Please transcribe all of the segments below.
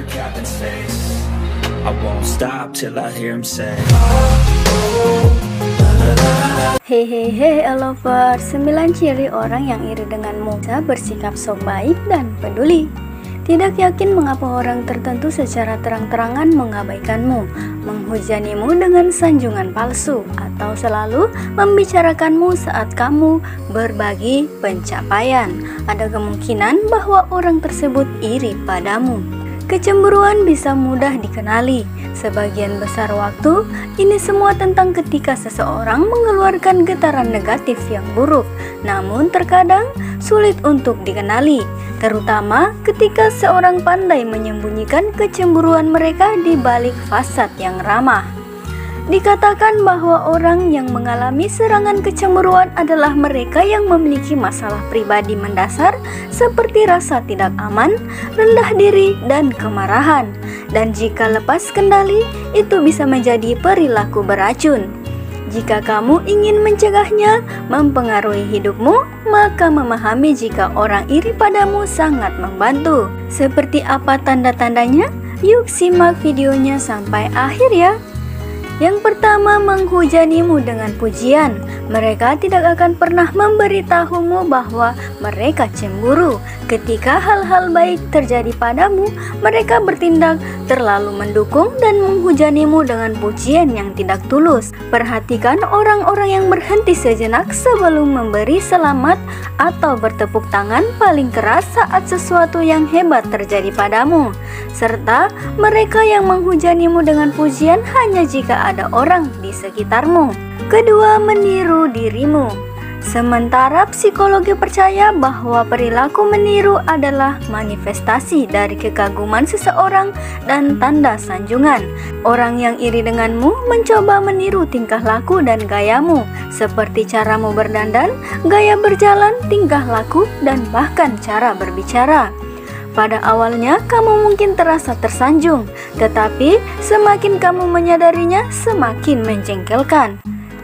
cap in space. I won't stop till I hear him say. Hehehe lovers, 9 ciri orang yang iri denganmu. Bisa bersikap sok baik dan peduli. Tidak yakin mengapa orang tertentu secara terang-terangan mengabaikanmu, menghujanimu dengan sanjungan palsu, atau selalu membicarakanmu saat kamu berbagi pencapaian. Ada kemungkinan bahwa orang tersebut iri padamu. Kecemburuan bisa mudah dikenali. Sebagian besar waktu, ini semua tentang ketika seseorang mengeluarkan getaran negatif yang buruk, namun terkadang sulit untuk dikenali, terutama ketika seorang pandai menyembunyikan kecemburuan mereka di balik fasad yang ramah. Dikatakan bahwa orang yang mengalami serangan kecemburuan adalah mereka yang memiliki masalah pribadi mendasar seperti rasa tidak aman, rendah diri, dan kemarahan. Dan jika lepas kendali, itu bisa menjadi perilaku beracun. Jika kamu ingin mencegahnya mempengaruhi hidupmu, maka memahami jika orang iri padamu sangat membantu. Seperti apa tanda-tandanya? Yuk simak videonya sampai akhir ya. Yang pertama, menghujanimu dengan pujian. Mereka tidak akan pernah memberitahumu bahwa mereka cemburu. Ketika hal-hal baik terjadi padamu, mereka bertindak terlalu mendukung dan menghujanimu dengan pujian yang tidak tulus. Perhatikan orang-orang yang berhenti sejenak sebelum memberi selamat atau bertepuk tangan paling keras saat sesuatu yang hebat terjadi padamu. Serta mereka yang menghujanimu dengan pujian hanya jika ada orang di sekitarmu. Kedua, meniru dirimu. Sementara psikologi percaya bahwa perilaku meniru adalah manifestasi dari kekaguman seseorang dan tanda sanjungan. Orang yang iri denganmu mencoba meniru tingkah laku dan gayamu, seperti caramu berdandan, gaya berjalan, tingkah laku, dan bahkan cara berbicara. Pada awalnya kamu mungkin terasa tersanjung, tetapi semakin kamu menyadarinya, semakin menjengkelkan.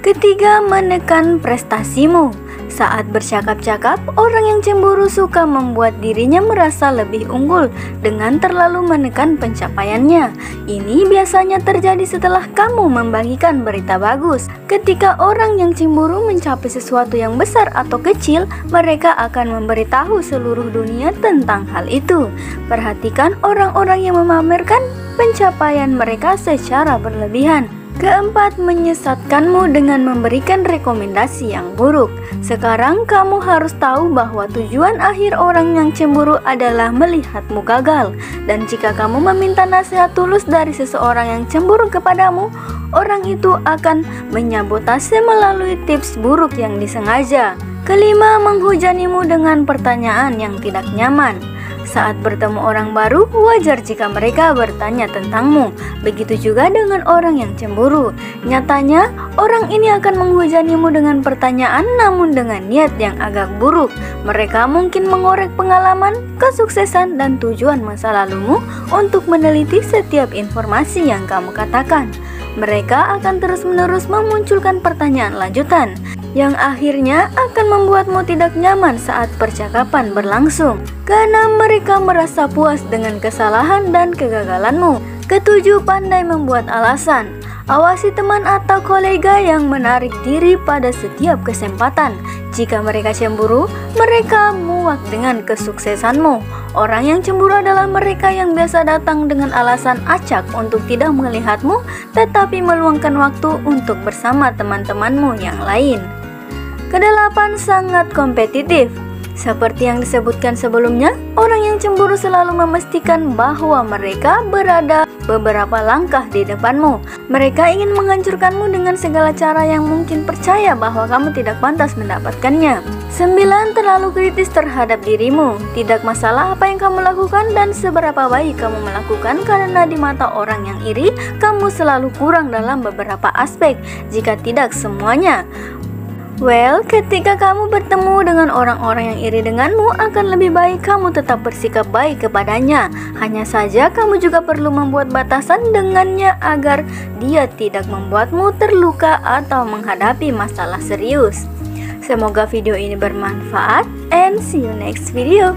Ketiga, menekan prestasimu. Saat bercakap-cakap, orang yang cemburu suka membuat dirinya merasa lebih unggul dengan terlalu menekan pencapaiannya. Ini biasanya terjadi setelah kamu membagikan berita bagus. Ketika orang yang cemburu mencapai sesuatu yang besar atau kecil, mereka akan memberitahu seluruh dunia tentang hal itu. Perhatikan orang-orang yang memamerkan pencapaian mereka secara berlebihan. Keempat, menyesatkanmu dengan memberikan rekomendasi yang buruk. Sekarang kamu harus tahu bahwa tujuan akhir orang yang cemburu adalah melihatmu gagal. Dan jika kamu meminta nasihat tulus dari seseorang yang cemburu kepadamu, orang itu akan menyabotase melalui tips buruk yang disengaja. Kelima, menghujanimu dengan pertanyaan yang tidak nyaman. Saat bertemu orang baru, wajar jika mereka bertanya tentangmu. Begitu juga dengan orang yang cemburu. Nyatanya, orang ini akan menghujanimu dengan pertanyaan namun dengan niat yang agak buruk. Mereka mungkin mengorek pengalaman, kesuksesan, dan tujuan masa lalumu untuk meneliti setiap informasi yang kamu katakan. Mereka akan terus-menerus memunculkan pertanyaan lanjutan yang akhirnya akan membuatmu tidak nyaman saat percakapan berlangsung. Keenam, mereka merasa puas dengan kesalahan dan kegagalanmu. Ketujuh, pandai membuat alasan. Awasi teman atau kolega yang menarik diri pada setiap kesempatan. Jika mereka cemburu, mereka muak dengan kesuksesanmu. Orang yang cemburu adalah mereka yang biasa datang dengan alasan acak untuk tidak melihatmu, tetapi meluangkan waktu untuk bersama teman-temanmu yang lain. Kedelapan, sangat kompetitif. Seperti yang disebutkan sebelumnya, orang yang cemburu selalu memastikan bahwa mereka berada beberapa langkah di depanmu. Mereka ingin menghancurkanmu dengan segala cara yang mungkin, percaya bahwa kamu tidak pantas mendapatkannya. 9, terlalu kritis terhadap dirimu. Tidak masalah apa yang kamu lakukan dan seberapa baik kamu melakukan, karena di mata orang yang iri, kamu selalu kurang dalam beberapa aspek, jika tidak semuanya. Well, ketika kamu bertemu dengan orang-orang yang iri denganmu, akan lebih baik kamu tetap bersikap baik kepadanya. Hanya saja kamu juga perlu membuat batasan dengannya agar dia tidak membuatmu terluka atau menghadapi masalah serius. Semoga video ini bermanfaat and see you next video.